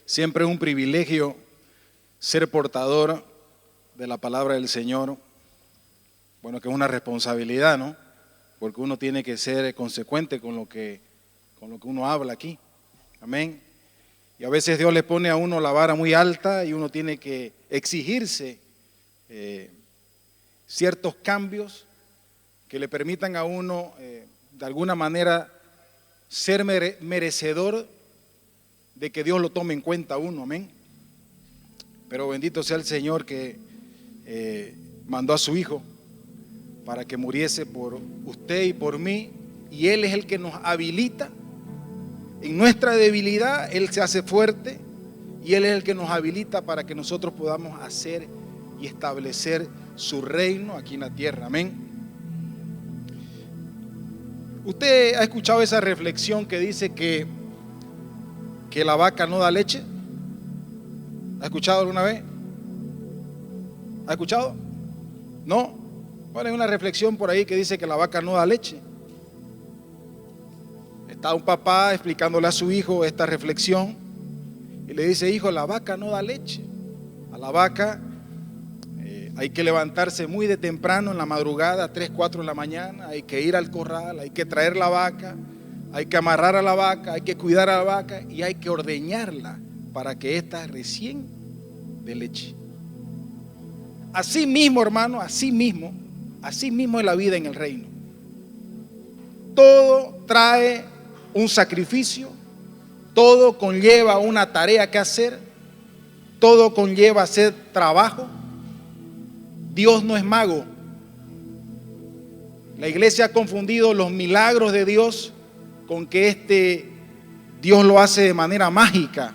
Siempre es un privilegio ser portador de la palabra del Señor. Bueno, que es una responsabilidad, ¿no? Porque uno tiene que ser consecuente con lo que uno habla aquí. Amén. Y a veces Dios le pone a uno la vara muy alta y uno tiene que exigirse ciertos cambios que le permitan a uno de alguna manera ser merecedor de que Dios lo tome en cuenta a uno. Amén. Pero bendito sea el Señor que mandó a su Hijo para que muriese por usted y por mí, y Él es el que nos habilita. En nuestra debilidad Él se hace fuerte y Él es el que nos habilita para que nosotros podamos hacer y establecer su reino aquí en la tierra. Amén. ¿Usted ha escuchado esa reflexión que dice que la vaca no da leche? ¿Ha escuchado alguna vez? ¿Ha escuchado? ¿No? Bueno, hay una reflexión por ahí que dice que la vaca no da leche. Está un papá explicándole a su hijo esta reflexión y le dice: hijo, la vaca no da leche. A la vaca hay que levantarse muy de temprano en la madrugada, 3, 4 de la mañana, hay que ir al corral, hay que traer la vaca, hay que amarrar a la vaca, hay que cuidar a la vaca y hay que ordeñarla para que ésta recién dé leche. Así mismo, hermano, así mismo es la vida en el reino. Todo trae un sacrificio, todo conlleva una tarea que hacer, todo conlleva hacer trabajo. Dios no es mago. La iglesia ha confundido los milagros de Dios con que Dios lo hace de manera mágica.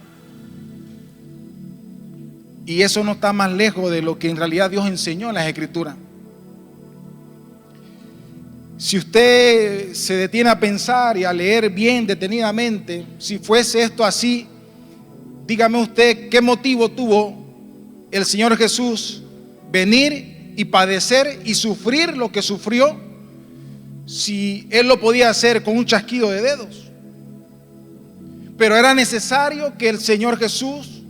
Y eso no está más lejos de lo que en realidad Dios enseñó en las Escrituras. Si usted se detiene a pensar y a leer bien detenidamente, si fuese esto así, dígame usted qué motivo tuvo el Señor Jesús venir y padecer y sufrir lo que sufrió, si Él lo podía hacer con un chasquido de dedos. Pero era necesario que el Señor Jesús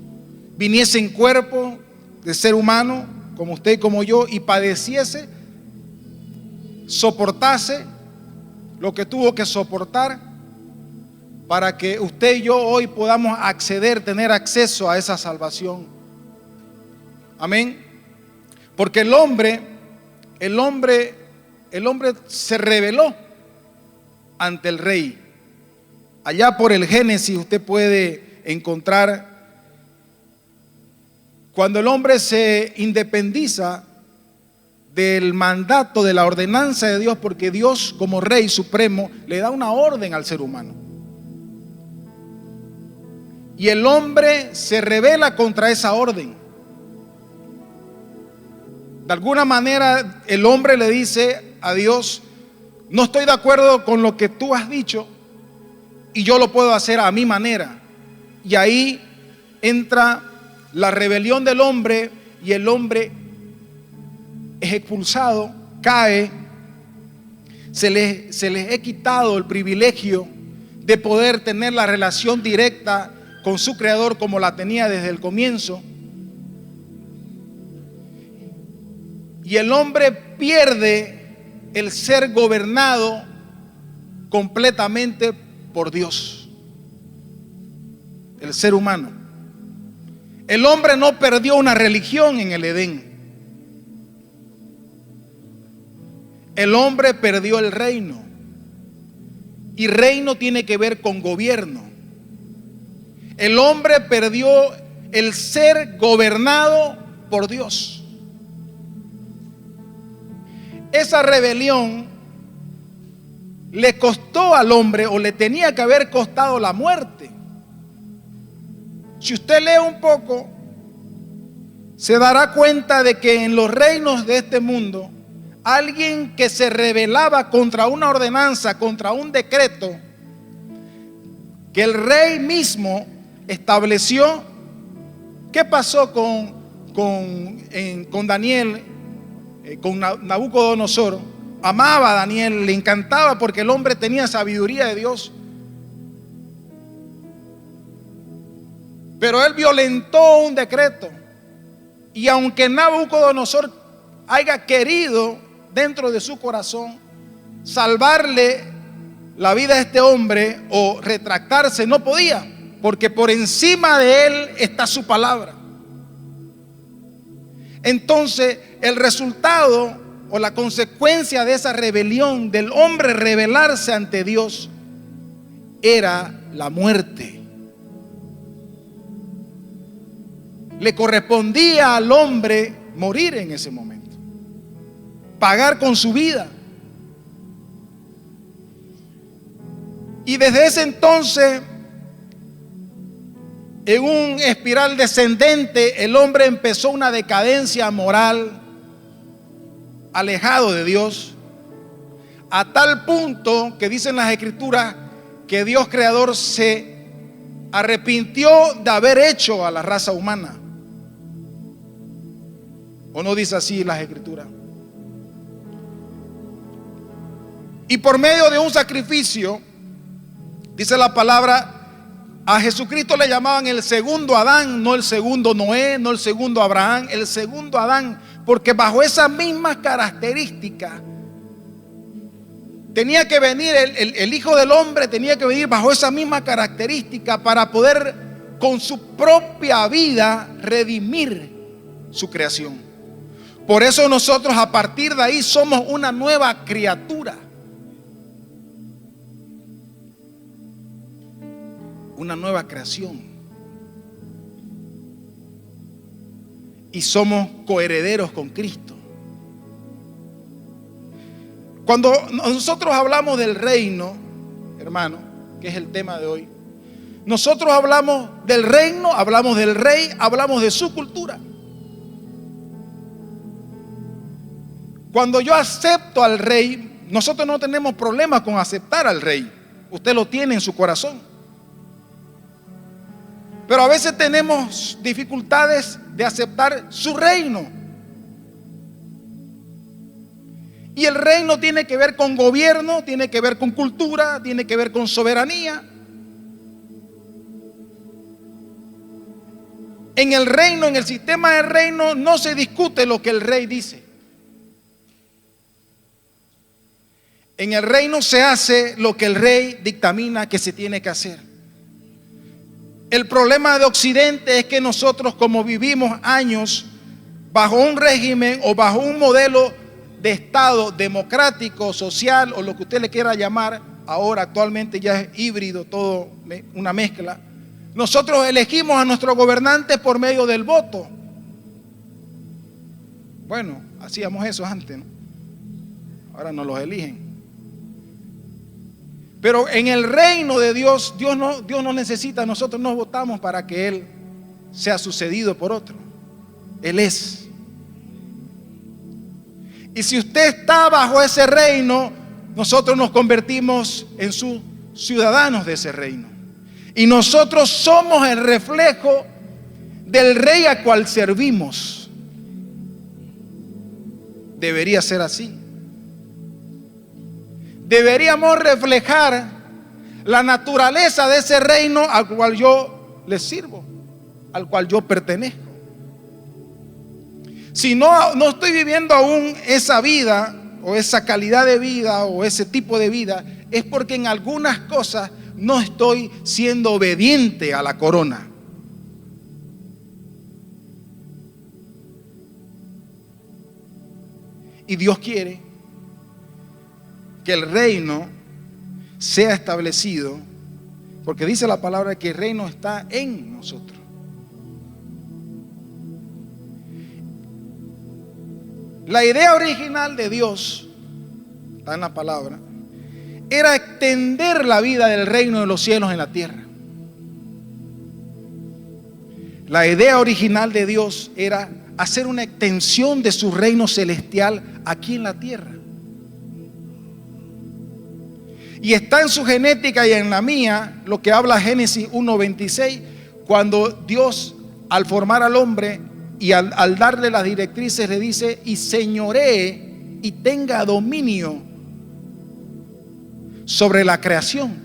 viniese en cuerpo de ser humano, como usted y como yo, y padeciese, soportase lo que tuvo que soportar para que usted y yo hoy podamos tener acceso a esa salvación. Amén. Porque el hombre se rebeló ante el rey. Allá por el Génesis usted puede encontrar cuando el hombre se independiza del mandato, de la ordenanza de Dios, porque Dios como Rey Supremo le da una orden al ser humano. Y el hombre se rebela contra esa orden. De alguna manera el hombre le dice a Dios: no estoy de acuerdo con lo que tú has dicho y yo lo puedo hacer a mi manera. Y ahí entra la rebelión del hombre y el hombre es expulsado, cae, se les he quitado el privilegio de poder tener la relación directa con su creador como la tenía desde el comienzo. Y el hombre pierde el ser gobernado completamente por Dios, el ser humano. El hombre no perdió una religión en el Edén. El hombre perdió el reino. Y reino tiene que ver con gobierno. El hombre perdió el ser gobernado por Dios. Esa rebelión le costó al hombre, o le tenía que haber costado, la muerte. Si usted lee un poco, se dará cuenta de que en los reinos de este mundo, alguien que se rebelaba contra una ordenanza, contra un decreto que el rey mismo estableció. ¿Qué pasó con Daniel, con Nabucodonosor? Amaba a Daniel, le encantaba porque el hombre tenía sabiduría de Dios. Pero él violentó un decreto. Y aunque Nabucodonosor haya querido dentro de su corazón salvarle la vida a este hombre o retractarse, no podía, porque por encima de él está su palabra. Entonces el resultado o la consecuencia de esa rebelión, del hombre rebelarse ante Dios, era la muerte. Le correspondía al hombre morir en ese momento, pagar con su vida. Y desde ese entonces, en un espiral descendente, el hombre empezó una decadencia moral, alejado de Dios, a tal punto que dicen las Escrituras que Dios creador se arrepintió de haber hecho a la raza humana. ¿O no dice así las Escrituras? Y por medio de un sacrificio, dice la palabra, a Jesucristo le llamaban el segundo Adán, no el segundo Noé, no el segundo Abraham, el segundo Adán, porque bajo esas mismas características tenía que venir el Hijo del Hombre, tenía que venir bajo esa misma característica para poder con su propia vida redimir su creación. Por eso nosotros a partir de ahí somos una nueva criatura. Una nueva creación. Y somos coherederos con Cristo. Cuando nosotros hablamos del reino, hermano, que es el tema de hoy, nosotros hablamos del reino, hablamos del rey, hablamos de su cultura. Cuando yo acepto al rey, nosotros no tenemos problema con aceptar al rey. Usted lo tiene en su corazón. Pero a veces tenemos dificultades de aceptar su reino. Y el reino tiene que ver con gobierno, tiene que ver con cultura, tiene que ver con soberanía. En el reino, en el sistema del reino, no se discute lo que el rey dice. En el reino se hace lo que el rey dictamina que se tiene que hacer. El problema de Occidente es que nosotros, como vivimos años bajo un régimen o bajo un modelo de Estado democrático, social o lo que usted le quiera llamar, ahora actualmente ya es híbrido, todo una mezcla. Nosotros elegimos a nuestros gobernantes por medio del voto. Bueno, hacíamos eso antes, ¿no? Ahora no los eligen. Pero en el reino de Dios, Dios no necesita, nosotros no votamos para que Él sea sucedido por otro. Él es. Y si usted está bajo ese reino, nosotros nos convertimos en sus ciudadanos de ese reino. Y nosotros somos el reflejo del rey a cual servimos. Debería ser así. Deberíamos reflejar la naturaleza de ese reino al cual yo le sirvo, al cual yo pertenezco. Si no estoy viviendo aún esa vida o esa calidad de vida o ese tipo de vida, es porque en algunas cosas no estoy siendo obediente a la corona. Y Dios quiere que el reino sea establecido, porque dice la palabra que el reino está en nosotros. La idea original de Dios, está en la palabra, era extender la vida del reino de los cielos en la tierra. La idea original de Dios era hacer una extensión de su reino celestial aquí en la tierra. Y está en su genética y en la mía lo que habla Génesis 1:26, cuando Dios al formar al hombre y al darle las directrices le dice: y señoree y tenga dominio sobre la creación,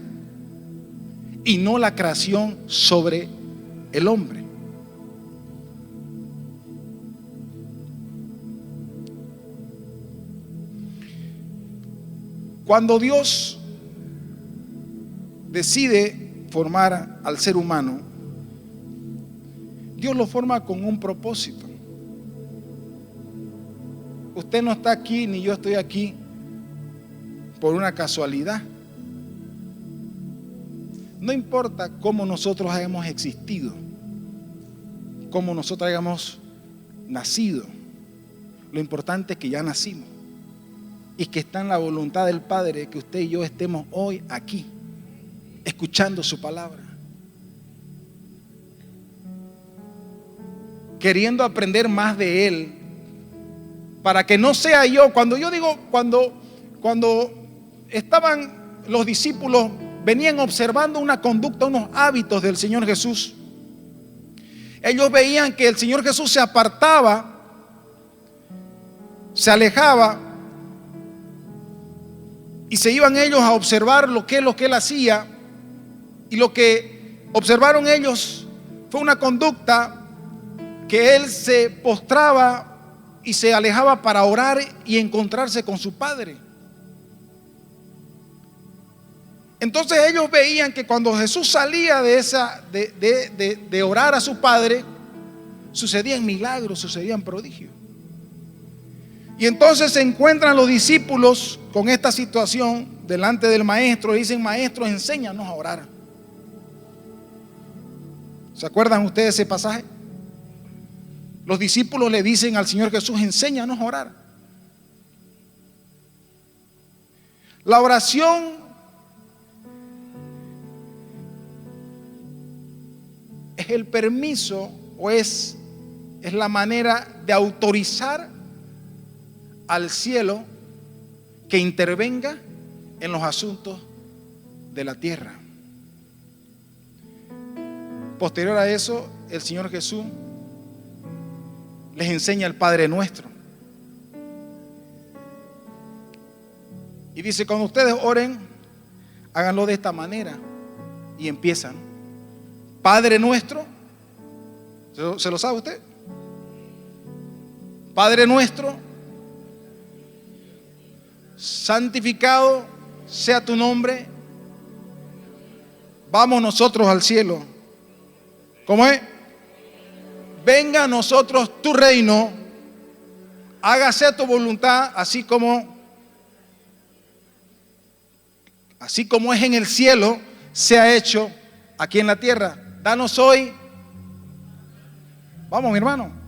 y no la creación sobre el hombre. Cuando Dios decide formar al ser humano, Dios lo forma con un propósito. Usted no está aquí ni yo estoy aquí por una casualidad. No importa cómo nosotros hayamos existido, cómo nosotros hayamos nacido, lo importante es que ya nacimos y que está en la voluntad del Padre que usted y yo estemos hoy aquí, escuchando su palabra, queriendo aprender más de Él, para que no sea yo. Cuando yo digo, cuando estaban los discípulos, venían observando una conducta, unos hábitos del Señor Jesús. Ellos veían que el Señor Jesús se apartaba, se alejaba, y se iban ellos a observar lo que Él hacía. Y lo que observaron ellos fue una conducta que Él se postraba y se alejaba para orar y encontrarse con su Padre. Entonces ellos veían que cuando Jesús salía de orar a su Padre, sucedían milagros, sucedían prodigios. Y entonces se encuentran los discípulos con esta situación delante del maestro y dicen: maestro, enséñanos a orar. ¿Se acuerdan ustedes de ese pasaje? Los discípulos le dicen al Señor Jesús: enséñanos a orar. La oración es el permiso o es la manera de autorizar al cielo que intervenga en los asuntos de la tierra. Posterior a eso, el Señor Jesús les enseña el Padre Nuestro. Y dice: cuando ustedes oren, háganlo de esta manera. Y empiezan: Padre Nuestro. ¿Se lo sabe usted? Padre Nuestro, santificado sea tu nombre. Vamos nosotros al cielo. ¿Cómo es? Venga a nosotros tu reino, hágase tu voluntad, así como es en el cielo, sea hecho aquí en la tierra. Danos hoy. Vamos, mi hermano.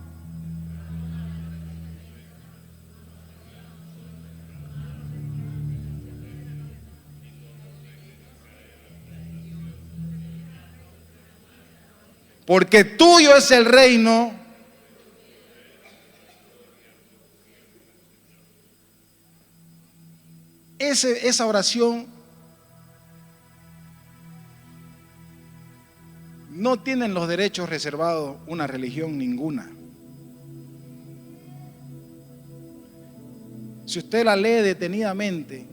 Porque tuyo es el reino. Esa oración no tienen los derechos reservados una religión ninguna. Si usted la lee detenidamente,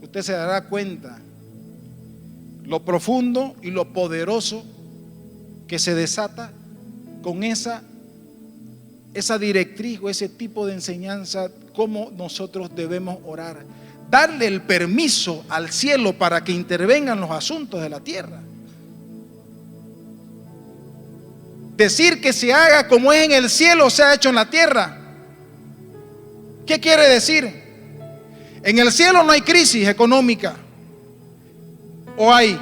usted se dará cuenta lo profundo y lo poderoso que se desata con esa directriz o ese tipo de enseñanza, cómo nosotros debemos orar. Darle el permiso al cielo para que intervengan los asuntos de la tierra. Decir que se haga como es en el cielo, sea hecho en la tierra. ¿Qué quiere decir? En el cielo no hay crisis económica. ¿O hay?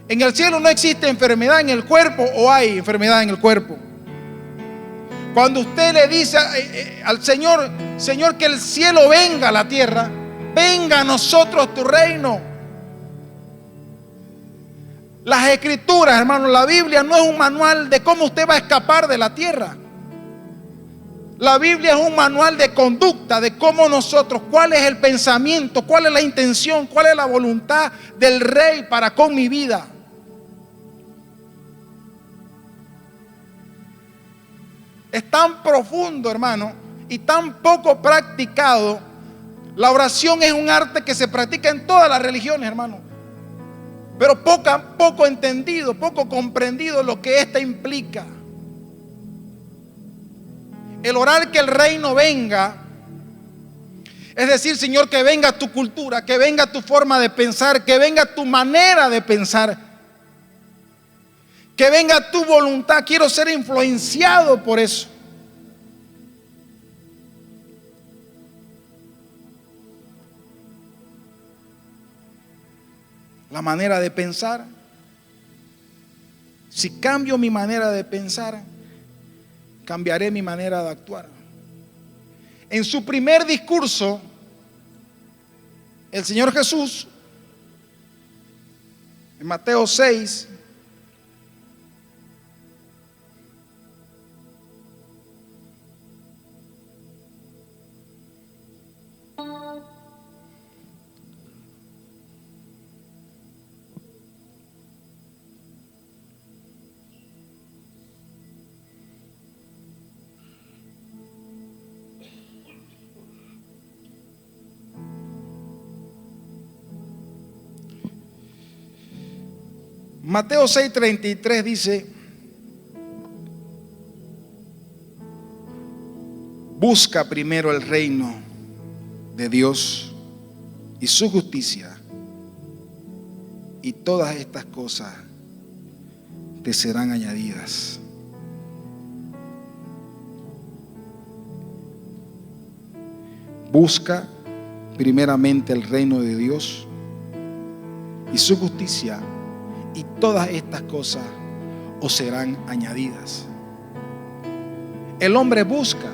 En el cielo no existe enfermedad en el cuerpo, o hay enfermedad en el cuerpo. Cuando usted le dice al Señor: Señor, que el cielo venga a la tierra, venga a nosotros tu reino. Las escrituras, hermanos, la Biblia no es un manual de cómo usted va a escapar de la tierra. La Biblia es un manual de conducta, de cómo nosotros, cuál es el pensamiento, cuál es la intención, cuál es la voluntad del Rey para con mi vida. Es tan profundo, hermano, y tan poco practicado. La oración es un arte que se practica en todas las religiones, hermano. pero poco entendido, poco comprendido lo que esta implica. El orar que el reino venga, es decir, Señor, que venga tu cultura, que venga tu forma de pensar, que venga tu manera de pensar, que venga tu voluntad. Quiero ser influenciado por eso. La manera de pensar. Si cambio mi manera de pensar, cambiaré mi manera de actuar. En su primer discurso, el Señor Jesús, en Mateo 6, Mateo 6:33 dice: busca primero el reino de Dios y su justicia, y todas estas cosas te serán añadidas. Busca primeramente el reino de Dios y su justicia, y todas estas cosas os serán añadidas. El hombre busca.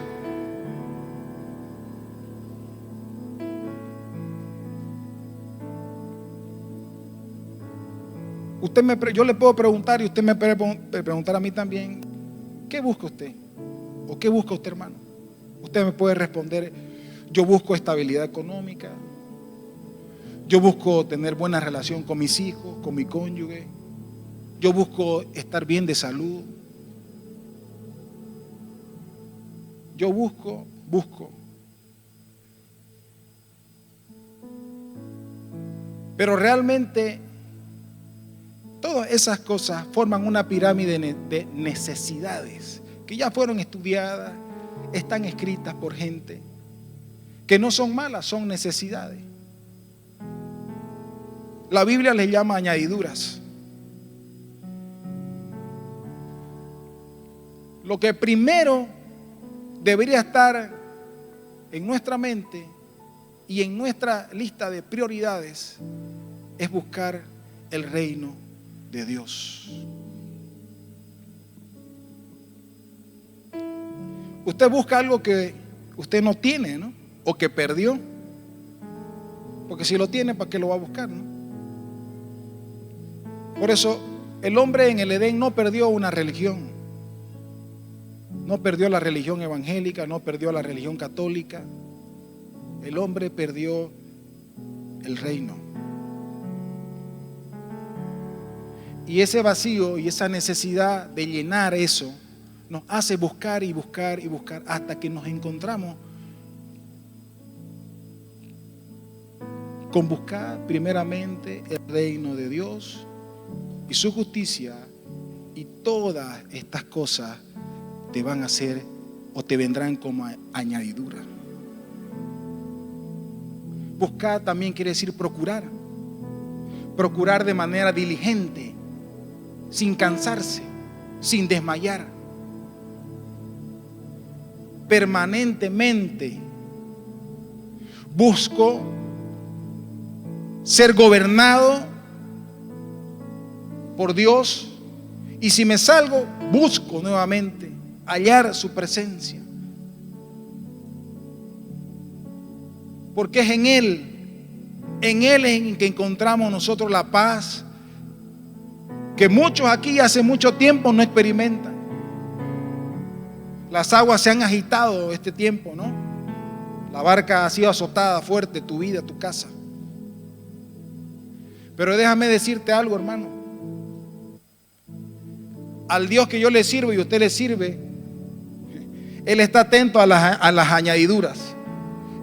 Yo le puedo preguntar, y usted me puede preguntar a mí también: ¿qué busca usted? ¿O qué busca usted, hermano? Usted me puede responder: yo busco estabilidad económica, yo busco tener buena relación con mis hijos, con mi cónyuge, yo busco estar bien de salud. Yo busco. Pero realmente todas esas cosas forman una pirámide de necesidades que ya fueron estudiadas, están escritas por gente, que no son malas, son necesidades. La Biblia les llama añadiduras. Lo que primero debería estar en nuestra mente y en nuestra lista de prioridades es buscar el reino de Dios. Usted busca algo que usted no tiene, ¿no? O que perdió. Porque si lo tiene, ¿para qué lo va a buscar, no? Por eso el hombre en el Edén no perdió una religión. No perdió la religión evangélica, no perdió la religión católica. El hombre perdió el reino. Y ese vacío y esa necesidad de llenar eso nos hace buscar y buscar y buscar hasta que nos encontramos con buscar primeramente el reino de Dios y su justicia, y todas estas cosas te van a hacer o te vendrán como añadidura. Buscar también quiere decir procurar. Procurar de manera diligente, sin cansarse, sin desmayar, permanentemente. Busco ser gobernado por Dios, y si me salgo, busco nuevamente hallar su presencia, porque es en Él en que encontramos nosotros la paz que muchos aquí hace mucho tiempo no experimentan. Las aguas se han agitado este tiempo, ¿no? La barca ha sido azotada fuerte, tu vida, tu casa. Pero déjame decirte algo, hermano. Al Dios que yo le sirvo y usted le sirve, Él está atento a las añadiduras.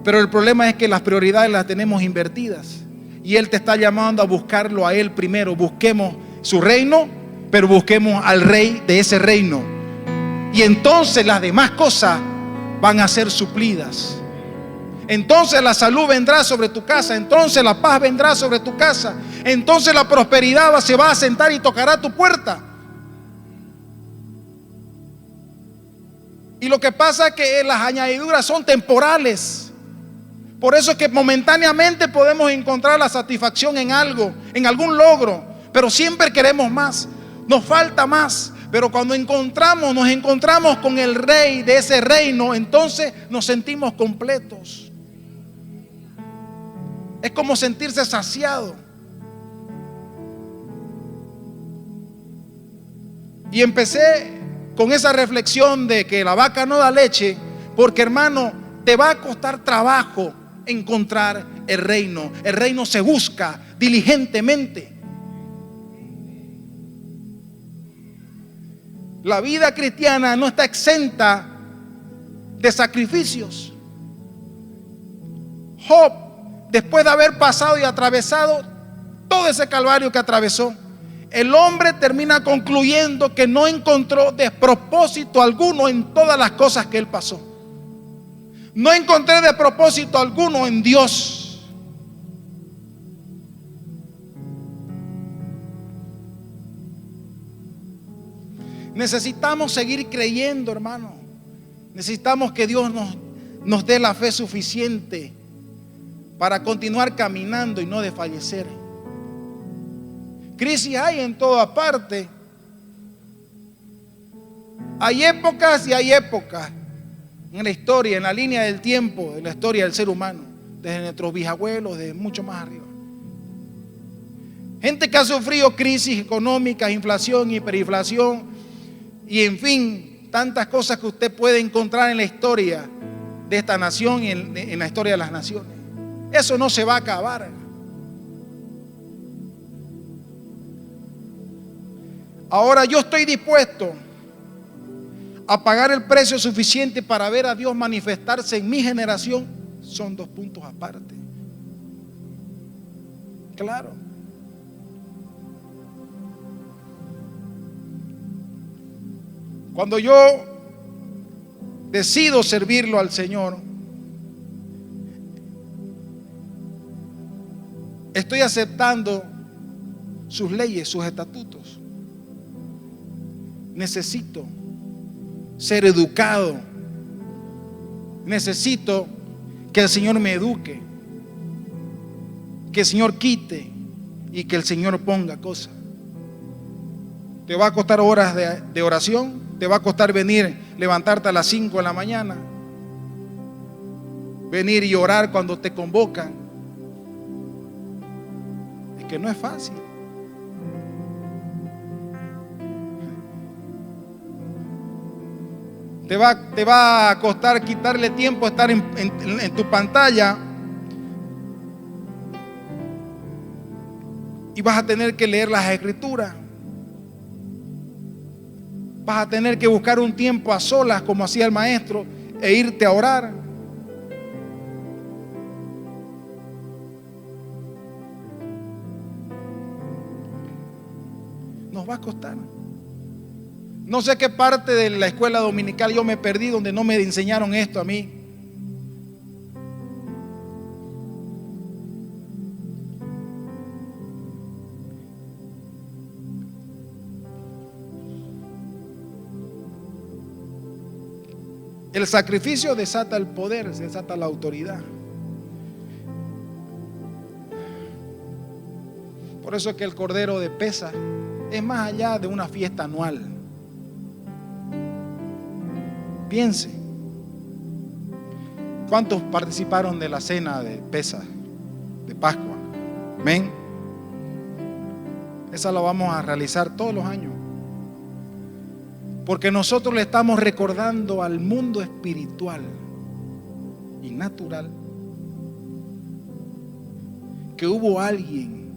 Pero el problema es que las prioridades las tenemos invertidas. Y Él te está llamando a buscarlo a Él primero. Busquemos su reino, pero busquemos al Rey de ese reino. Y entonces las demás cosas van a ser suplidas. Entonces la salud vendrá sobre tu casa. Entonces la paz vendrá sobre tu casa. Entonces la prosperidad se va a sentar y tocará tu puerta. Y lo que pasa es que las añadiduras son temporales. Por eso es que momentáneamente podemos encontrar la satisfacción en algo, en algún logro, pero siempre queremos más, nos falta más. Pero cuando nos encontramos con el Rey de ese reino, entonces nos sentimos completos. Es como sentirse saciado. Y empecé con esa reflexión de que la vaca no da leche, porque, hermano, te va a costar trabajo encontrar el reino. El reino se busca diligentemente. La vida cristiana no está exenta de sacrificios. Job, después de haber pasado y atravesado todo ese calvario que atravesó, el hombre termina concluyendo que no encontró despropósito alguno en todas las cosas que él pasó. No encontré despropósito alguno en Dios. Necesitamos seguir creyendo, hermano. Necesitamos que Dios nos dé la fe suficiente para continuar caminando y no desfallecer. Crisis hay en toda parte. Hay épocas y hay épocas en la historia, en la línea del tiempo, de la historia del ser humano, desde nuestros bisabuelos, desde mucho más arriba. Gente que ha sufrido crisis económicas, inflación, hiperinflación y en fin, tantas cosas que usted puede encontrar en la historia de esta nación y en la historia de las naciones. Eso no se va a acabar. Ahora yo estoy dispuesto a pagar el precio suficiente para ver a Dios manifestarse en mi generación. Son dos puntos aparte. Claro. Cuando yo decido servirlo al Señor, estoy aceptando sus leyes, sus estatutos. Necesito ser educado. Necesito que el Señor me eduque, que el Señor quite y que el Señor ponga cosas. Te va a costar horas de oración. Te va a costar levantarte a las 5 de la mañana, venir y orar cuando te convocan. Es que no es fácil. Te va a costar quitarle tiempo a estar en tu pantalla. Y vas a tener que leer las escrituras. Vas a tener que buscar un tiempo a solas, como hacía el maestro, e irte a orar. Nos va a costar. No sé qué parte de la escuela dominical yo me perdí donde no me enseñaron esto a mí. El sacrificio desata el poder, desata la autoridad. Por eso es que el Cordero de Pesaj es más allá de una fiesta anual. Piense, ¿cuántos participaron de la cena de Pesaj, de Pascua? Amén. Esa la vamos a realizar todos los años. Porque nosotros le estamos recordando al mundo espiritual y natural que hubo alguien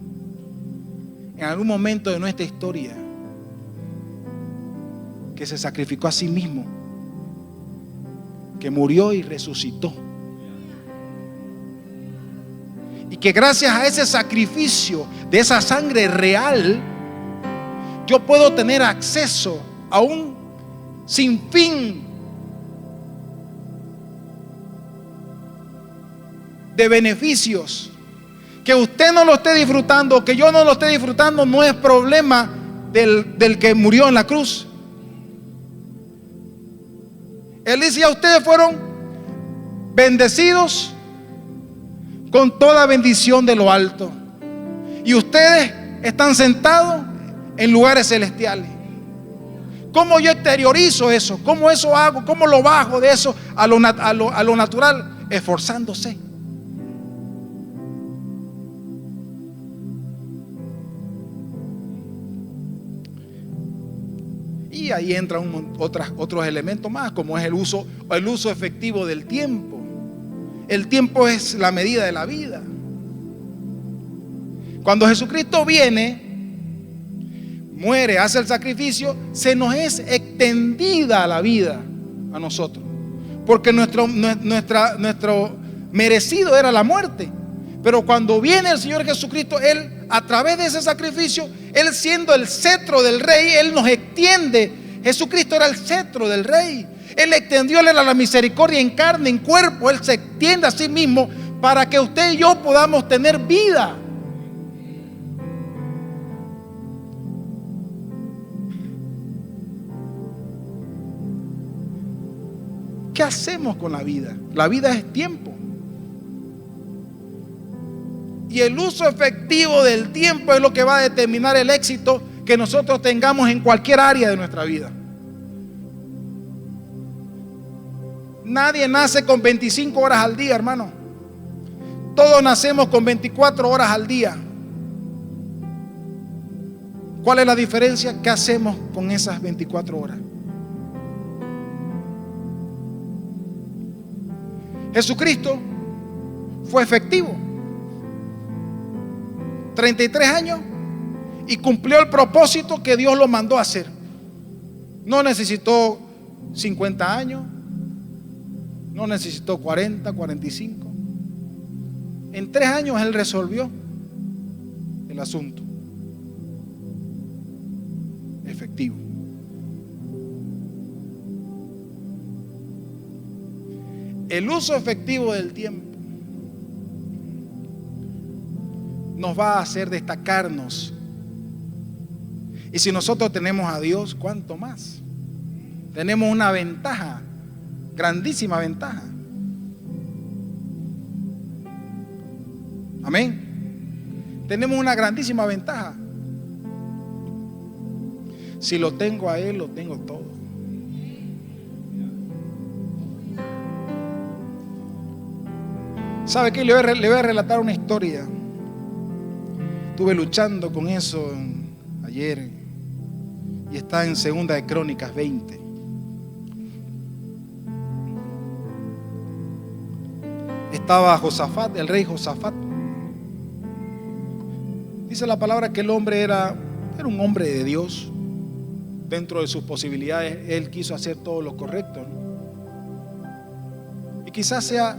en algún momento de nuestra historia que se sacrificó a sí mismo, que murió y resucitó, y Y que gracias a ese sacrificio de esa sangre real, yo puedo tener acceso a un sinfín de beneficios. Que usted no lo esté disfrutando, que yo no lo esté disfrutando, no es problema del que murió en la cruz. Él dice: ya ustedes fueron bendecidos con toda bendición de lo alto, y ustedes están sentados en lugares celestiales. ¿Cómo yo exteriorizo eso? ¿Cómo eso hago? ¿Cómo lo bajo de eso a lo natural? Esforzándose. Y ahí entran otros elementos más, como es el uso efectivo del tiempo. El tiempo es la medida de la vida. Cuando Jesucristo viene, muere, hace el sacrificio, se nos es extendida la vida a nosotros, porque nuestro merecido era la muerte. Pero cuando viene el Señor Jesucristo, Él, a través de ese sacrificio, Él siendo el cetro del Rey, Él nos extiende. Jesucristo era el cetro del Rey. Él extendió la misericordia en carne, en cuerpo. Él se extiende a sí mismo para que usted y yo podamos tener vida. ¿Qué hacemos con la vida? La vida es tiempo. Y el uso efectivo del tiempo es lo que va a determinar el éxito que nosotros tengamos en cualquier área de nuestra vida. Nadie nace con 25 horas al día, hermano. Todos nacemos con 24 horas al día. ¿Cuál es la diferencia? ¿Qué hacemos con esas 24 horas? Jesucristo fue efectivo. 33 años y cumplió el propósito que Dios lo mandó a hacer. No necesitó 50 años, no necesitó 40, 45. En 3 años Él resolvió el asunto. Efectivo. El uso efectivo del tiempo nos va a hacer destacarnos. Y si nosotros tenemos a Dios, ¿cuánto más? Tenemos una ventaja, grandísima ventaja. Amén. Tenemos una grandísima ventaja. Si lo tengo a Él, lo tengo todo. ¿Sabe qué? Le voy a relatar una historia. Estuve luchando con eso ayer y está en 2 de Crónicas 20. Estaba Josafat, el rey Josafat. Dice la palabra que el hombre era un hombre de Dios. Dentro de sus posibilidades, él quiso hacer todo lo correcto, ¿no? Y quizás sea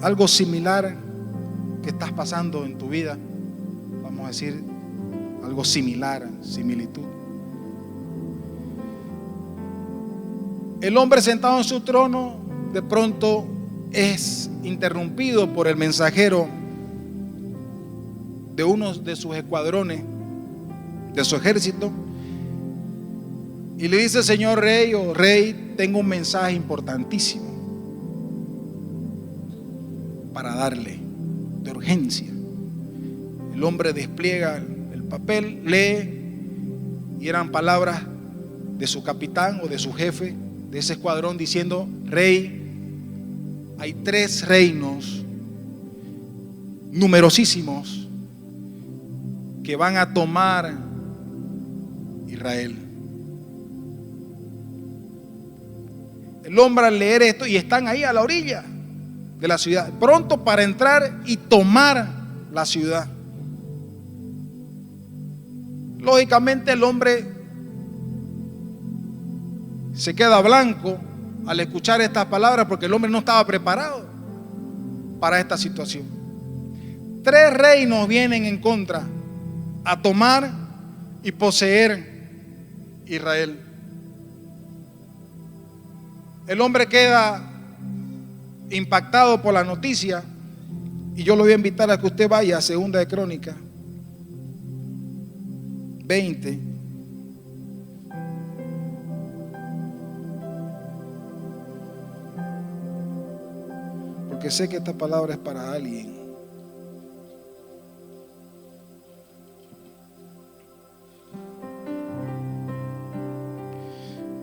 algo similar que estás pasando en tu vida. Vamos a decir algo similar, similitud. El hombre sentado en su trono de pronto es interrumpido por el mensajero de uno de sus escuadrones, de su ejército, y le dice: señor rey o rey, tengo un mensaje importantísimo para darle, de urgencia. El hombre despliega el papel, lee, y eran palabras de su capitán o de su jefe de ese escuadrón diciendo: rey, hay 3 reinos numerosísimos que van a tomar Israel. El hombre al leer esto, y están ahí a la orilla de la ciudad, pronto para entrar y tomar la ciudad. Lógicamente el hombre se queda blanco al escuchar estas palabras, porque el hombre no estaba preparado para esta situación. 3 reinos vienen en contra a tomar y poseer Israel. El hombre queda impactado por la noticia y yo lo voy a invitar a que usted vaya a Segunda de Crónicas 20. Porque sé que esta palabra es para alguien.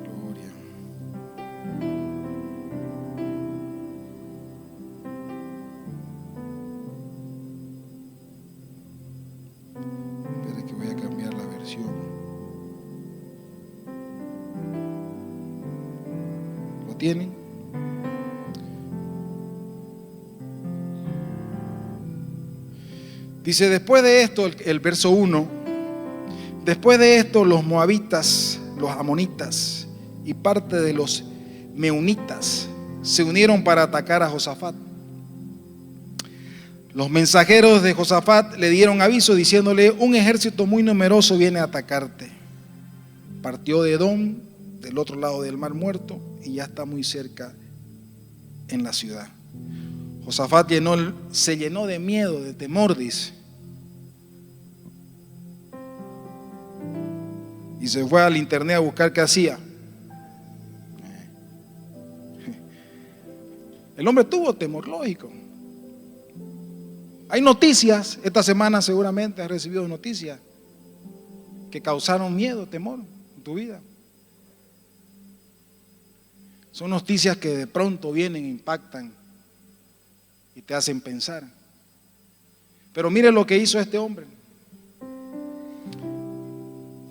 Gloria. Espera que voy a cambiar la versión. ¿Lo tienen? Dice, después de esto, el verso 1, después de esto los moabitas, los amonitas y parte de los meunitas se unieron para atacar a Josafat. Los mensajeros de Josafat le dieron aviso diciéndole, un ejército muy numeroso viene a atacarte. Partió de Edom, del otro lado del Mar Muerto, y ya está muy cerca en la ciudad. Josafat se llenó de miedo, de temor, dice. Y se fue al internet a buscar qué hacía. El hombre tuvo temor, lógico. Hay noticias, esta semana seguramente has recibido noticias que causaron miedo, temor en tu vida. Son noticias que de pronto vienen, impactan y te hacen pensar. Pero mire lo que hizo este hombre.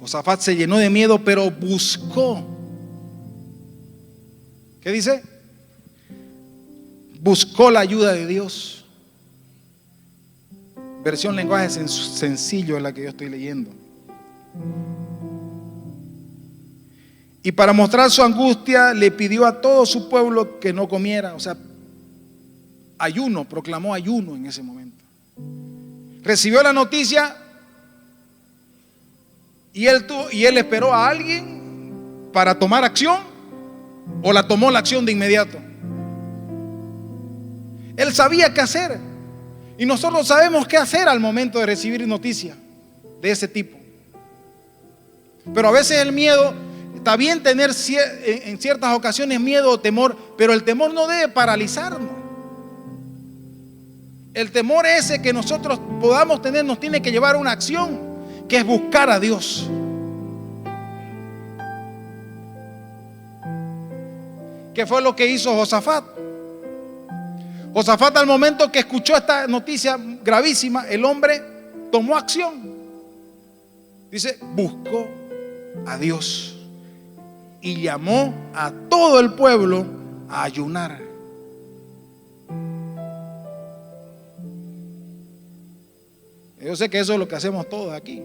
Josafat se llenó de miedo, pero buscó. ¿Qué dice? Buscó la ayuda de Dios. Versión lenguaje sencillo es la que yo estoy leyendo. Y para mostrar su angustia le pidió a todo su pueblo que no comiera. O sea, ayuno, proclamó ayuno en ese momento. Recibió la noticia y él esperó a alguien para tomar acción, o la tomó la acción de inmediato. Él sabía qué hacer, y nosotros sabemos qué hacer al momento de recibir noticias de ese tipo. Pero a veces el miedo, está bien tener en ciertas ocasiones miedo o temor, pero el temor no debe paralizarnos. El temor ese que nosotros podamos tener nos tiene que llevar a una acción, que es buscar a Dios. ¿Qué fue lo que hizo Josafat? Josafat, al momento que escuchó esta noticia gravísima, el hombre tomó acción. Dice, buscó a Dios y llamó a todo el pueblo a ayunar. Yo sé que eso es lo que hacemos todos aquí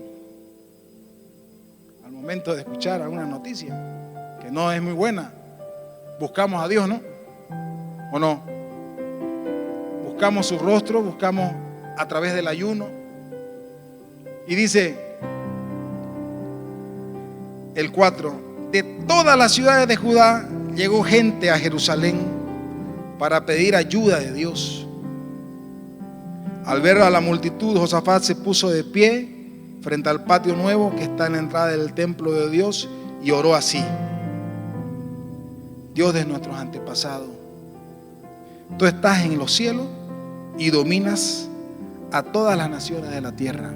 al momento de escuchar alguna noticia que no es muy buena. Buscamos a Dios, ¿no? ¿O no? Buscamos su rostro, buscamos a través del ayuno. Y dice el 4, de todas las ciudades de Judá llegó gente a Jerusalén para pedir ayuda de Dios. Al ver a la multitud, Josafat se puso de pie frente al patio nuevo que está en la entrada del templo de Dios y oró así: Dios de nuestros antepasados, tú estás en los cielos y dominas a todas las naciones de la tierra.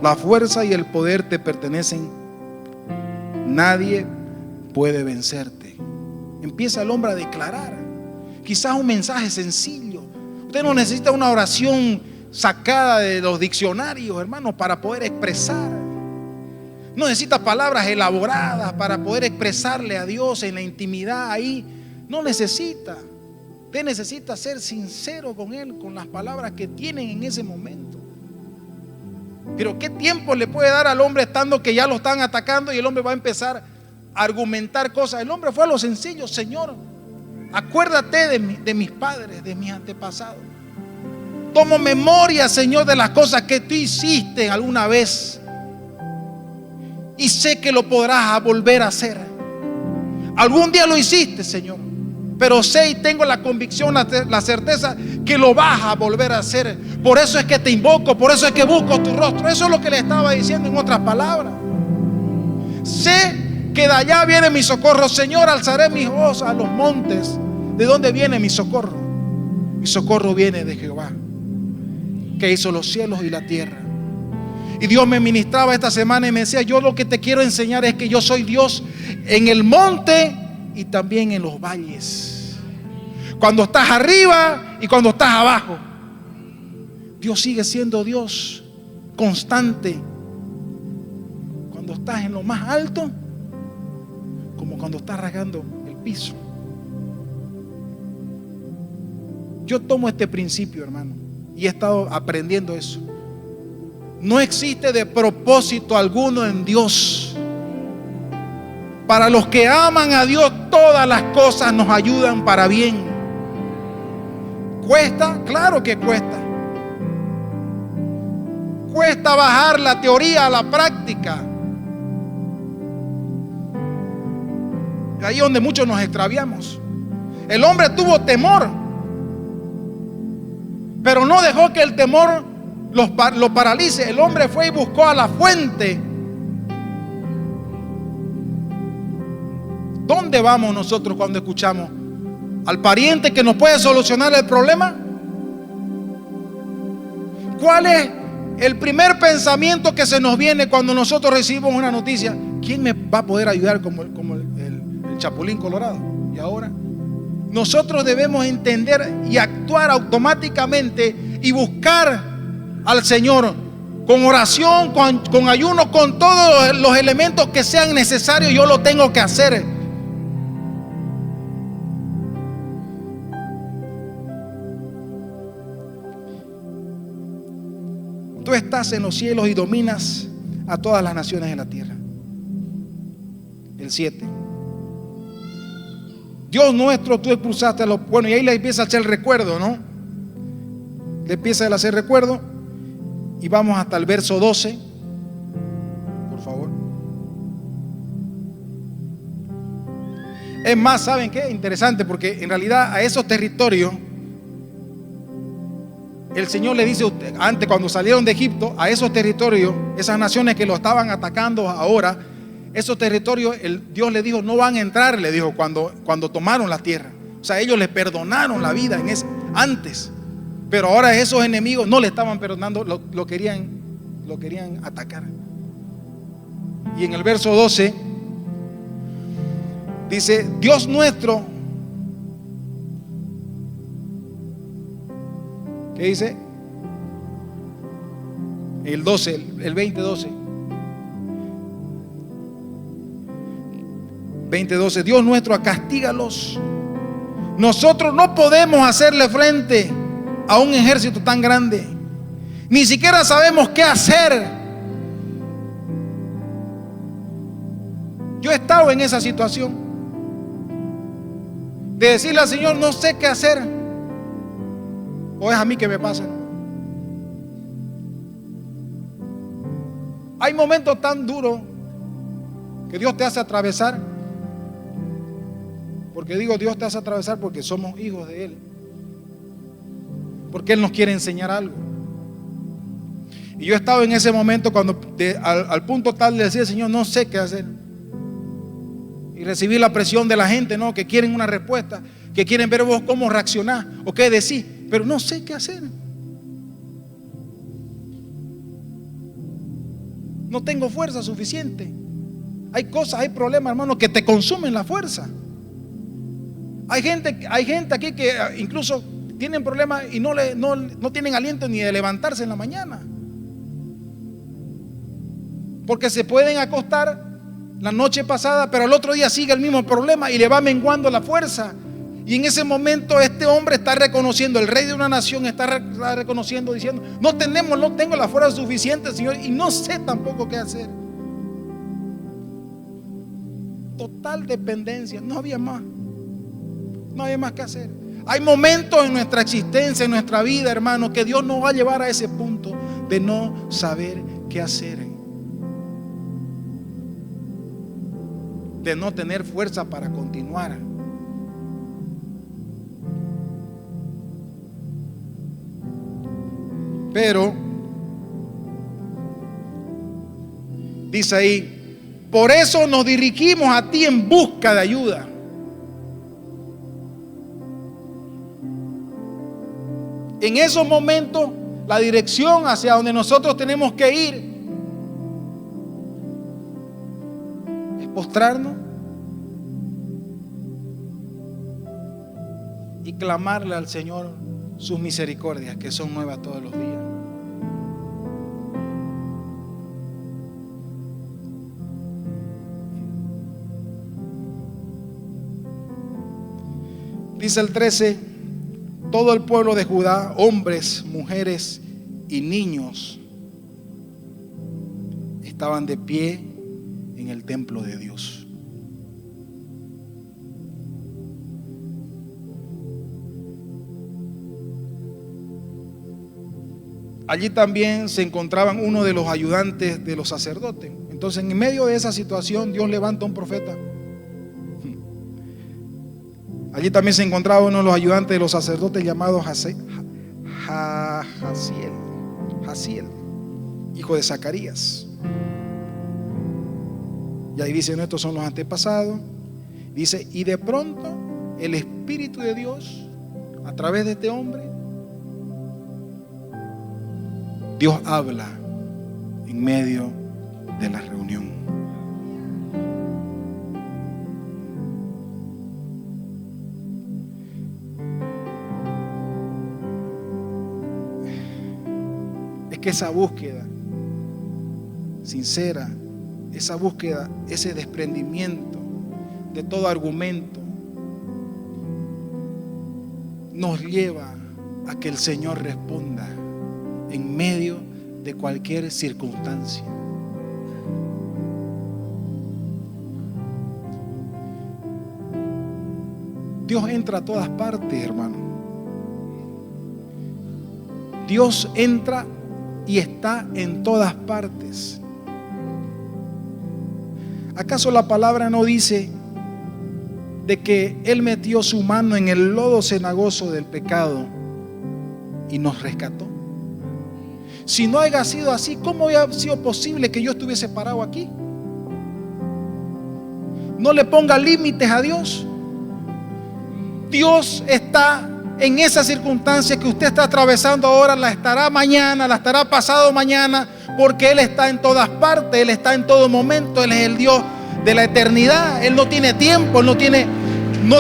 La fuerza y el poder te pertenecen. Nadie puede vencerte. Empieza el hombre a declarar. Quizás un mensaje sencillo. Usted no necesita una oración sacada de los diccionarios, hermano, para poder expresar. No necesita palabras elaboradas para poder expresarle a Dios en la intimidad ahí. No necesita. Usted necesita ser sincero con Él, con las palabras que tienen en ese momento. Pero ¿qué tiempo le puede dar al hombre estando que ya lo están atacando y el hombre va a empezar a argumentar cosas? El hombre fue a lo sencillo: Señor, acuérdate de mis padres, de mis antepasados. Tomo memoria, Señor, de las cosas que tú hiciste alguna vez. Y sé que lo podrás volver a hacer. Algún día lo hiciste, Señor. Pero sé y tengo la convicción, la certeza que lo vas a volver a hacer. Por eso es que te invoco, por eso es que busco tu rostro. Eso es lo que le estaba diciendo en otras palabras. Sé que de allá viene mi socorro, Señor. Alzaré mis ojos a los montes. ¿De dónde viene mi socorro? Mi socorro viene de Jehová, que hizo los cielos y la tierra. Y Dios me ministraba esta semana y me decía: yo lo que te quiero enseñar es que yo soy Dios en el monte y también en los valles. Cuando estás arriba y cuando estás abajo, Dios sigue siendo Dios constante. Cuando estás en lo más alto, como cuando estás rasgando el piso. Yo tomo este principio, hermano, y he estado aprendiendo eso. No existe de propósito alguno en Dios. Para los que aman a Dios, todas las cosas nos ayudan para bien. ¿Cuesta? Claro que cuesta. Cuesta bajar la teoría a la práctica. Ahí es donde muchos nos extraviamos. El hombre tuvo temor, pero no dejó que el temor lo paralice. El hombre fue y buscó a la fuente. ¿Dónde vamos nosotros cuando escuchamos al pariente que nos puede solucionar el problema? ¿Cuál es el primer pensamiento que se nos viene cuando nosotros recibimos una noticia? ¿Quién me va a poder ayudar como el Chapulín Colorado? Y ahora nosotros debemos entender y actuar automáticamente y buscar al Señor con oración, con ayuno, con todos los elementos que sean necesarios. Yo lo tengo que hacer. Tú estás en los cielos y dominas a todas las naciones de la tierra. El 7. Dios nuestro, tú expulsaste a los... Bueno, y ahí le empieza a hacer recuerdo, ¿no? Le empieza a hacer recuerdo. Y vamos hasta el verso 12. Por favor. Es más, ¿saben qué? Interesante, porque en realidad a esos territorios el Señor le dice, antes cuando salieron de Egipto, a esos territorios, esas naciones que lo estaban atacando ahora, esos territorios, Dios le dijo, no van a entrar, le dijo, cuando tomaron la tierra. O sea, ellos le perdonaron la vida antes. Pero ahora esos enemigos no le estaban perdonando, lo querían atacar. Y en el verso 12 dice, Dios nuestro, ¿qué dice? El 12, el 20:12. 20:12. Dios nuestro, castígalos. Nosotros no podemos hacerle frente a un ejército tan grande. Ni siquiera sabemos qué hacer. Yo he estado en esa situación de decirle al Señor, no sé qué hacer. ¿O es a mí que me pasa? Hay momentos tan duros que Dios te hace atravesar. Porque digo, Dios te hace atravesar porque somos hijos de Él. Porque Él nos quiere enseñar algo. Y yo he estado en ese momento cuando al punto tal de decir, Señor, no sé qué hacer. Y recibir la presión de la gente, ¿no? Que quieren una respuesta, que quieren ver vos cómo reaccionar o qué decir, pero no sé qué hacer. No tengo fuerza suficiente. Hay cosas, hay problemas, hermano, que te consumen la fuerza. Hay gente aquí que incluso tienen problemas y no tienen aliento ni de levantarse en la mañana. Porque se pueden acostar la noche pasada, pero al otro día sigue el mismo problema y le va menguando la fuerza. Y en ese momento este hombre está reconociendo, el rey de una nación está reconociendo, diciendo, no tengo la fuerza suficiente, Señor, y no sé tampoco qué hacer. Total dependencia, no había más que hacer. Hay momentos en nuestra existencia, en nuestra vida, hermano, que Dios nos va a llevar a ese punto de no saber qué hacer, de no tener fuerza para continuar. Pero dice ahí, por eso nos dirigimos a ti en busca de ayuda. En esos momentos, la dirección hacia donde nosotros tenemos que ir es postrarnos y clamarle al Señor sus misericordias, que son nuevas todos los días. Dice el 13, todo el pueblo de Judá, hombres, mujeres y niños, estaban de pie en el templo de Dios. Allí también se encontraban uno de los ayudantes de los sacerdotes. Entonces, en medio de esa situación, Dios levanta a un profeta. Allí también se encontraba uno de los ayudantes de los sacerdotes llamado Jaziel, hijo de Zacarías. Y ahí dice, estos son los antepasados. Dice, y de pronto el Espíritu de Dios, a través de este hombre, Dios habla en medio de la reunión. Es que esa búsqueda sincera, esa búsqueda, ese desprendimiento de todo argumento, nos lleva a que el Señor responda en medio de cualquier circunstancia. Dios entra a todas partes, hermano. Dios entra y está en todas partes. ¿Acaso la palabra no dice de que Él metió su mano en el lodo cenagoso del pecado y nos rescató? Si no haya sido así, ¿cómo había sido posible que yo estuviese parado aquí? No le ponga límites a Dios. Dios está en esa circunstancia que usted está atravesando ahora, la estará mañana, la estará pasado mañana, porque Él está en todas partes, Él está en todo momento, Él es el Dios de la eternidad. Él no tiene tiempo, Él no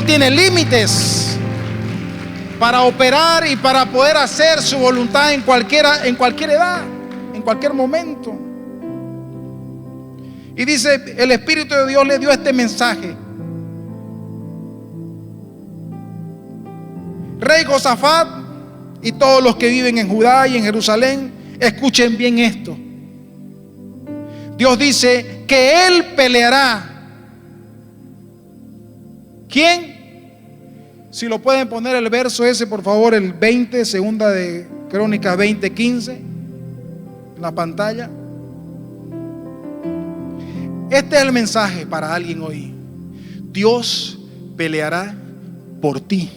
tiene límites para operar y para poder hacer su voluntad en cualquier edad, en cualquier momento. Y dice, el Espíritu de Dios le dio este mensaje: Rey Josafat y todos los que viven en Judá y en Jerusalén, escuchen bien esto. Dios dice que Él peleará. ¿Quién? Si lo pueden poner el verso ese, por favor, el 20, segunda de Crónicas 20:15, en la pantalla. Este es el mensaje para alguien hoy. Dios peleará por ti.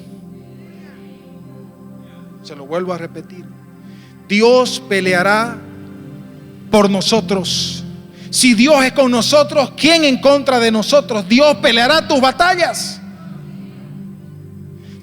Se lo vuelvo a repetir. Dios peleará por nosotros. Si Dios es con nosotros, ¿quién en contra de nosotros? Dios peleará tus batallas.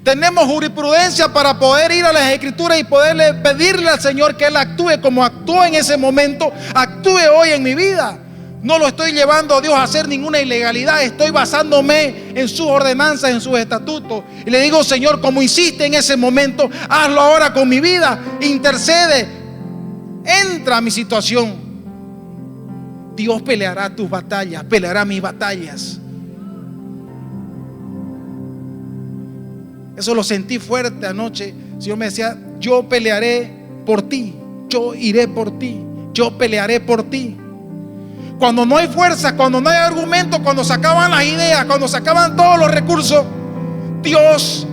Tenemos jurisprudencia para poder ir a las Escrituras y poderle pedirle al Señor que Él actúe como actuó en ese momento, actúe hoy en mi vida. No lo estoy llevando a Dios a hacer ninguna ilegalidad, estoy basándome en sus ordenanzas, en sus estatutos. Y le digo, Señor, como hiciste en ese momento, hazlo ahora con mi vida, intercede, entra a mi situación. Dios peleará tus batallas, peleará mis batallas. Eso lo sentí fuerte anoche. El Señor me decía, yo pelearé por ti, yo iré por ti, yo pelearé por ti. Cuando no hay fuerza, cuando no hay argumento, cuando se acaban las ideas, cuando se acaban todos los recursos, Dios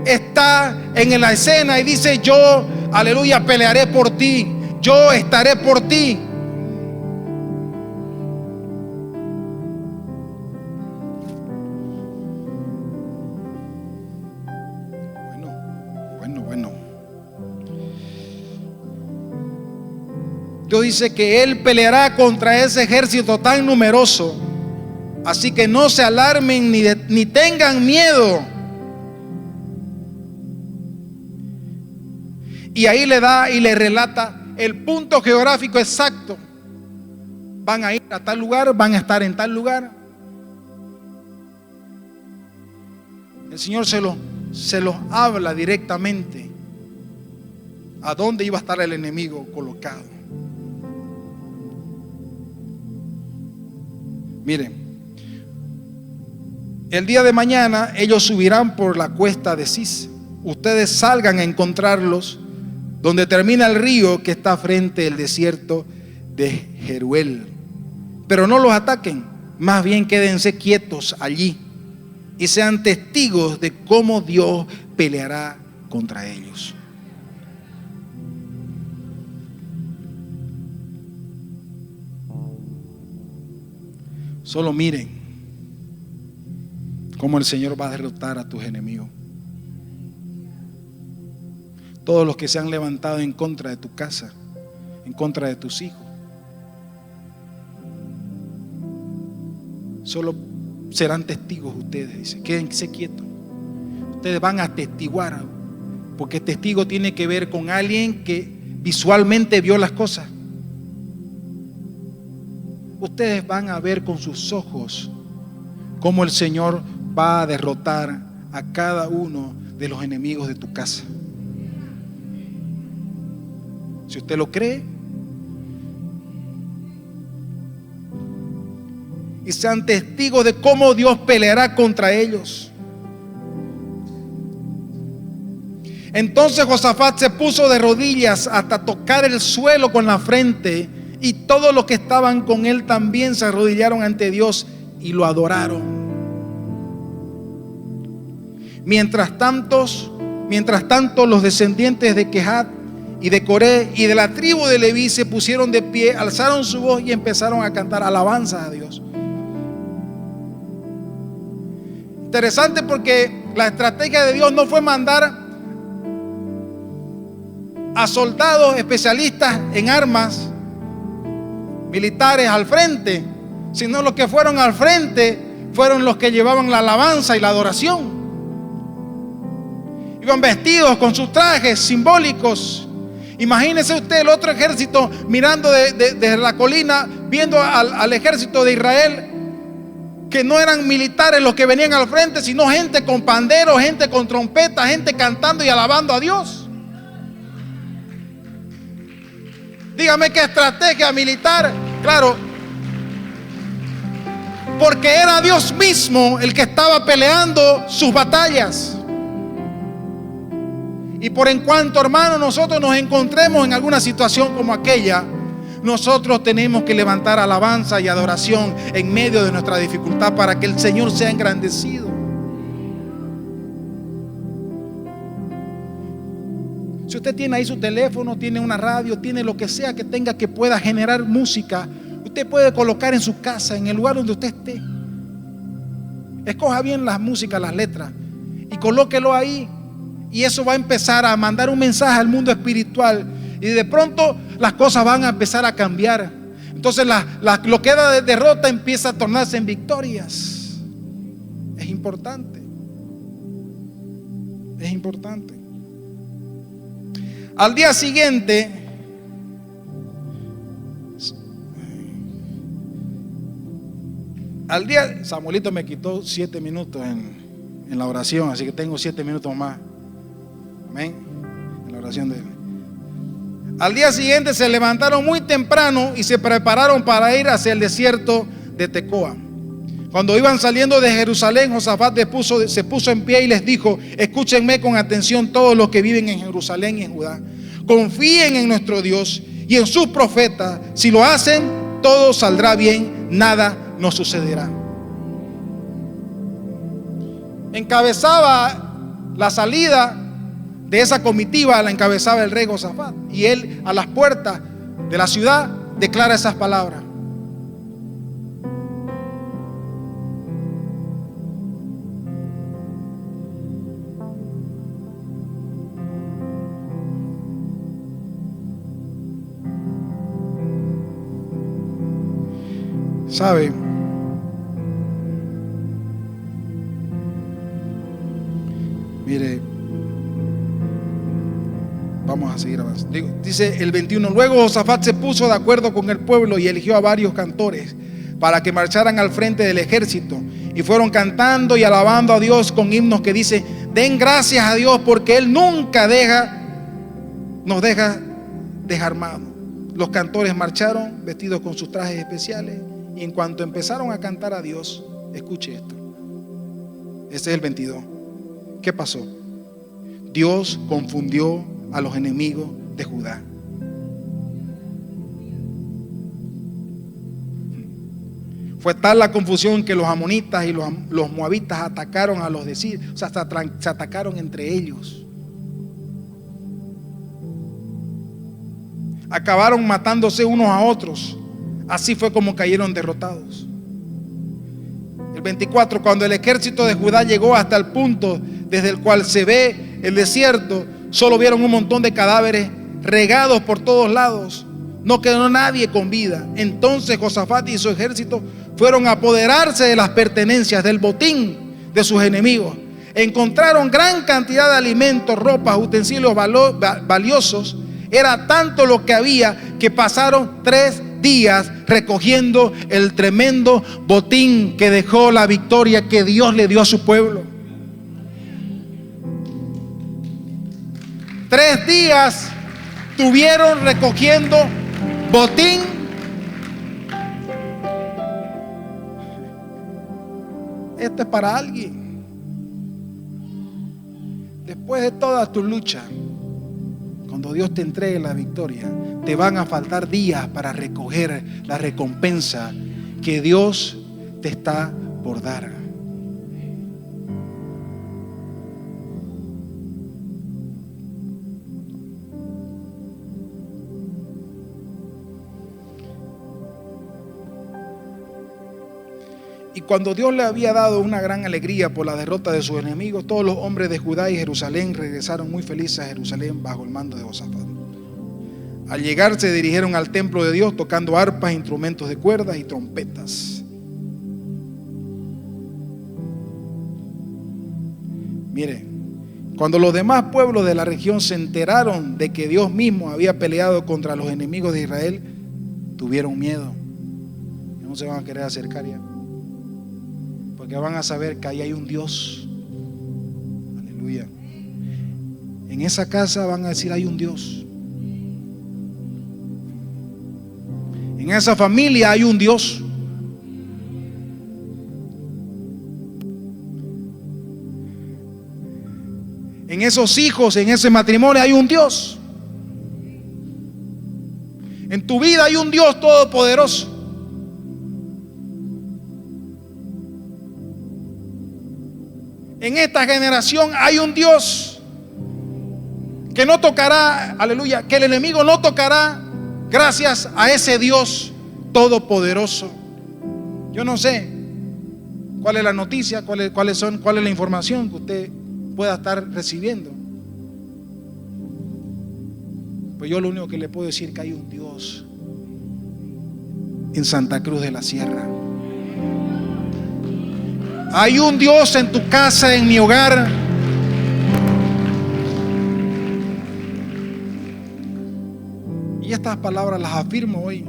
está en la escena y dice: yo, aleluya, pelearé por ti, yo estaré por ti. Bueno. Dios dice que Él peleará contra ese ejército tan numeroso. Así que no se alarmen ni tengan miedo. Y ahí le da y le relata el punto geográfico exacto. Van a ir a tal lugar, van a estar en tal lugar. El Señor se los habla directamente a dónde iba a estar el enemigo colocado. Miren, el día de mañana ellos subirán por la cuesta de Cis. Ustedes salgan a encontrarlos donde termina el río que está frente al desierto de Jeruel. Pero no los ataquen, más bien quédense quietos allí y sean testigos de cómo Dios peleará contra ellos. Solo miren cómo el Señor va a derrotar a tus enemigos. Todos los que se han levantado en contra de tu casa, en contra de tus hijos, solo serán testigos ustedes. Dice: quédense quietos. Ustedes van a testiguar, porque testigo tiene que ver con alguien que visualmente vio las cosas. Ustedes van a ver con sus ojos cómo el Señor va a derrotar a cada uno de los enemigos de tu casa. Si usted lo cree, y sean testigos de cómo Dios peleará contra ellos. Entonces Josafat se puso de rodillas hasta tocar el suelo con la frente, y todos los que estaban con él también se arrodillaron ante Dios y lo adoraron. Mientras tanto, los descendientes de Kehat y de Coré y de la tribu de Leví se pusieron de pie, alzaron su voz y empezaron a cantar alabanzas a Dios. Interesante, porque la estrategia de Dios no fue mandar a soldados especialistas en armas militares al frente, sino los que fueron al frente fueron los que llevaban la alabanza y la adoración. Iban vestidos con sus trajes simbólicos. Imagínese usted el otro ejército mirando desde la colina, viendo al ejército de Israel, que no eran militares los que venían al frente, sino gente con panderos, gente con trompetas, gente cantando y alabando a Dios. Dígame qué estrategia militar. Claro, porque era Dios mismo el que estaba peleando sus batallas. Y por en cuanto, hermano, nosotros nos encontremos en alguna situación como aquella, nosotros tenemos que levantar alabanza y adoración en medio de nuestra dificultad para que el Señor sea engrandecido. Si usted tiene ahí su teléfono, tiene una radio, tiene lo que sea que tenga que pueda generar música, usted puede colocar en su casa, en el lugar donde usted esté. Escoja bien las músicas, las letras, y colóquelo ahí. Y eso va a empezar a mandar un mensaje al mundo espiritual. Y de pronto las cosas van a empezar a cambiar. Entonces lo que era de derrota empieza a tornarse en victorias. Es importante. Es importante. Al día siguiente, Samuelito me quitó 7 minutos en la oración, así que tengo 7 minutos más. Amén. En la oración de él. Al día siguiente se levantaron muy temprano y se prepararon para ir hacia el desierto de Tecoa. Cuando iban saliendo de Jerusalén, Josafat se puso en pie y les dijo: escúchenme con atención todos los que viven en Jerusalén y en Judá. Confíen en nuestro Dios y en sus profetas. Si lo hacen, todo saldrá bien, nada nos sucederá. Encabezaba La salida de esa comitiva la encabezaba el rey Josafat, y él a las puertas de la ciudad declara esas palabras. ¿Sabe? Mire, vamos a seguir avanzando. Dice el 21: luego Josafat se puso de acuerdo con el pueblo y eligió a varios cantores para que marcharan al frente del ejército, y fueron cantando y alabando a Dios con himnos que dice: den gracias a Dios porque Él nunca nos deja desarmados. Los cantores marcharon vestidos con sus trajes especiales, y en cuanto empezaron a cantar a Dios, escuche esto, este es el 22. ¿Qué pasó? Dios confundió a los enemigos de Judá. Fue tal la confusión que los amonitas y los moabitas atacaron a los de Siria, o sea, se atacaron entre ellos. Acabaron matándose unos a otros. Así fue como cayeron derrotados. El 24: cuando el ejército de Judá llegó hasta el punto desde el cual se ve el desierto, solo vieron un montón de cadáveres regados por todos lados. No quedó nadie con vida. Entonces Josafat y su ejército fueron a apoderarse de las pertenencias, del botín de sus enemigos. Encontraron gran cantidad de alimentos, ropas, utensilios valiosos. Era tanto lo que había que pasaron 3 días recogiendo el tremendo botín que dejó la victoria que Dios le dio a su pueblo. 3 días tuvieron recogiendo botín. Esto es para alguien. Después de todas tus luchas, cuando Dios te entregue la victoria, te van a faltar días para recoger la recompensa que Dios te está por dar. Y cuando Dios le había dado una gran alegría por la derrota de sus enemigos, todos los hombres de Judá y Jerusalén regresaron muy felices a Jerusalén bajo el mando de Josafat. Al llegar se dirigieron al templo de Dios tocando arpas, instrumentos de cuerdas y trompetas. Mire, cuando los demás pueblos de la región se enteraron de que Dios mismo había peleado contra los enemigos de Israel, tuvieron miedo. No se van a querer acercar ya, porque van a saber que ahí hay un Dios. Aleluya. En esa casa van a decir: hay un Dios. En esa familia hay un Dios. En esos hijos, en ese matrimonio hay un Dios. En tu vida hay un Dios todopoderoso. En esta generación hay un Dios que no tocará, aleluya, que el enemigo no tocará, gracias a ese Dios todopoderoso. Yo no sé cuál es la noticia, cuál es la información que usted pueda estar recibiendo. Pues yo lo único que le puedo decir es que hay un Dios en Santa Cruz de la Sierra. Hay un Dios en tu casa, en mi hogar. Y estas palabras las afirmo hoy,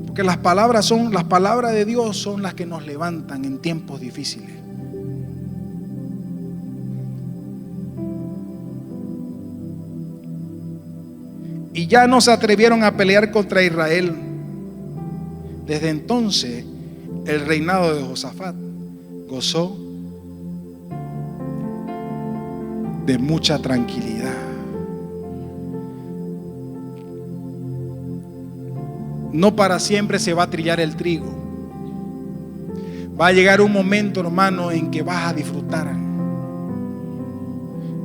porque las palabras de Dios son las que nos levantan en tiempos difíciles. Y ya no se atrevieron a pelear contra Israel. Desde entonces el reinado de Josafat gozó de mucha tranquilidad. No para siempre se va a trillar el trigo. Va a llegar un momento, hermano, en que vas a disfrutar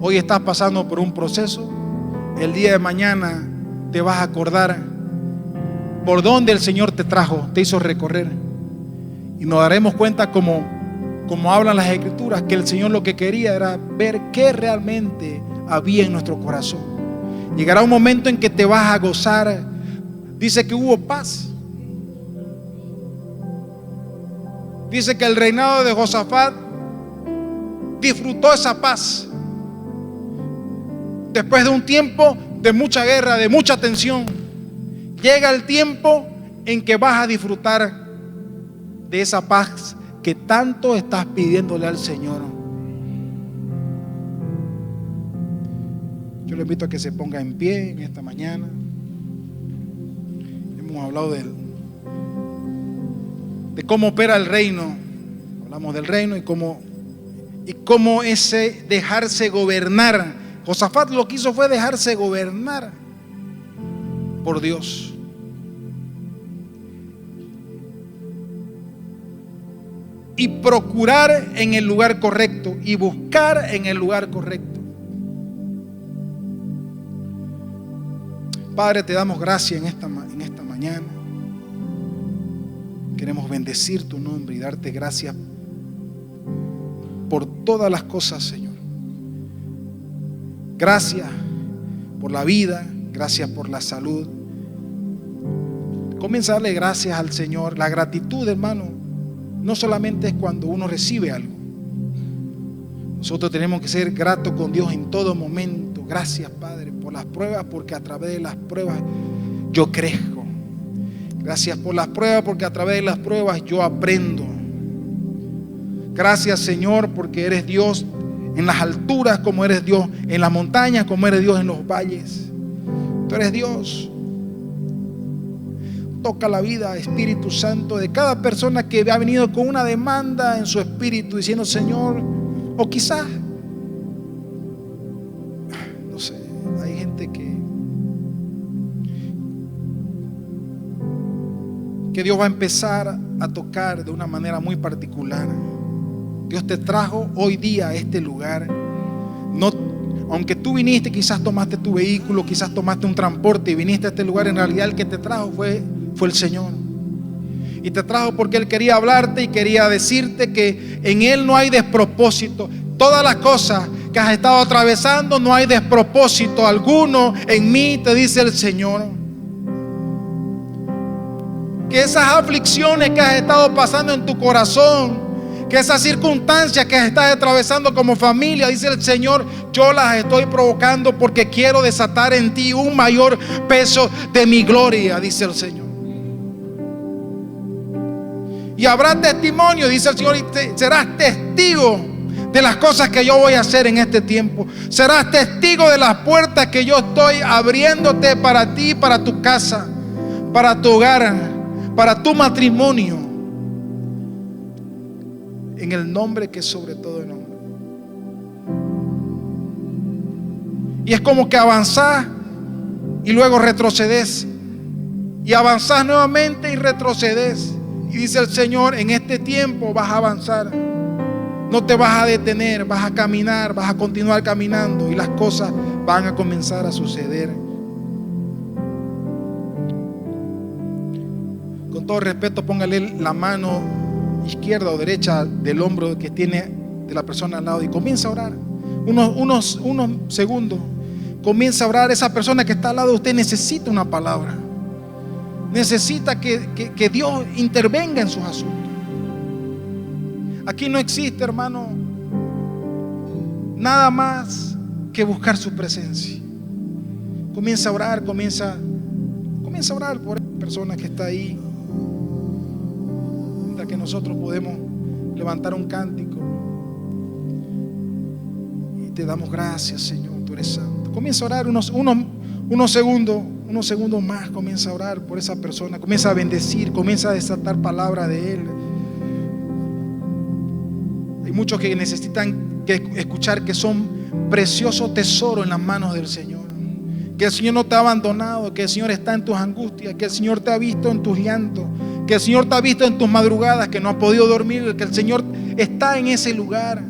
Hoy estás pasando por un proceso. El día de mañana te vas a acordar por dónde el Señor te trajo, te hizo recorrer. Y nos daremos cuenta, como hablan las Escrituras, que el Señor lo que quería era ver qué realmente había en nuestro corazón. Llegará un momento en que te vas a gozar. Dice que hubo paz. Dice que el reinado de Josafat disfrutó esa paz. Después de un tiempo de mucha guerra, de mucha tensión, llega el tiempo en que vas a disfrutar de esa paz que tanto estás pidiéndole al Señor. Yo le invito a que se ponga en pie en esta mañana. Hemos hablado de cómo opera el reino. Hablamos del reino y cómo ese dejarse gobernar. Josafat lo que hizo fue dejarse gobernar por Dios. Y procurar en el lugar correcto y buscar en el lugar correcto. Padre, te damos gracias en esta mañana. Queremos bendecir tu nombre y darte gracias por todas las cosas, Señor. Gracias por la vida, gracias por la salud. Comienza a darle gracias al Señor. La gratitud, hermano, no solamente es cuando uno recibe algo. Nosotros tenemos que ser gratos con Dios en todo momento. Gracias, Padre, por las pruebas, porque a través de las pruebas yo crezco. Gracias por las pruebas, porque a través de las pruebas yo aprendo. Gracias, Señor, porque eres Dios en las alturas, como eres Dios en las montañas, como eres Dios en los valles. Tú eres Dios. Toca la vida, Espíritu Santo, de cada persona que ha venido con una demanda en su espíritu, diciendo: Señor, o quizás, no sé, hay gente que Dios va a empezar a tocar de una manera muy particular. Dios te trajo hoy día a este lugar. No, aunque tú viniste, quizás tomaste tu vehículo, quizás tomaste un transporte y viniste a este lugar, en realidad el que te trajo fue el Señor. Y te trajo porque Él quería hablarte y quería decirte que en Él no hay despropósito. Todas las cosas que has estado atravesando, no hay despropósito alguno en mí, te dice el Señor. Que esas aflicciones que has estado pasando en tu corazón, que esas circunstancias que estás atravesando como familia, dice el Señor, yo las estoy provocando porque quiero desatar en ti un mayor peso de mi gloria, dice el Señor. Y habrá testimonio, dice el Señor, y serás testigo de las cosas que yo voy a hacer en este tiempo. Serás testigo de las puertas que yo estoy abriéndote para ti, para tu casa, para tu hogar, para tu matrimonio. En el nombre que es sobre todo el nombre. Y es como que avanzás y luego retrocedes. Y avanzás nuevamente y retrocedes. Y dice el Señor, en este tiempo vas a avanzar. No te vas a detener, vas a caminar, vas a continuar caminando. Y las cosas van a comenzar a suceder. Con todo respeto, póngale la mano izquierda o derecha del hombro que tiene de la persona al lado y comienza a orar. Unos segundos. Comienza a orar. Esa persona que está al lado de usted necesita una palabra. Necesita que Dios intervenga en sus asuntos. Aquí no existe, hermano, nada más que buscar su presencia. Comienza a orar, comienza a orar por esa persona que está ahí. Mientras que nosotros podemos levantar un cántico y te damos gracias, Señor, tú eres santo. Comienza a orar unos segundos más. Comienza a orar por esa persona. Comienza a bendecir, comienza a desatar palabra de Él. Hay muchos que necesitan escuchar que son precioso tesoro en las manos del Señor. Que el Señor no te ha abandonado, que el Señor está en tus angustias, que el Señor te ha visto en tus llantos, que el Señor te ha visto en tus madrugadas, que no has podido dormir, que el Señor está en ese lugar.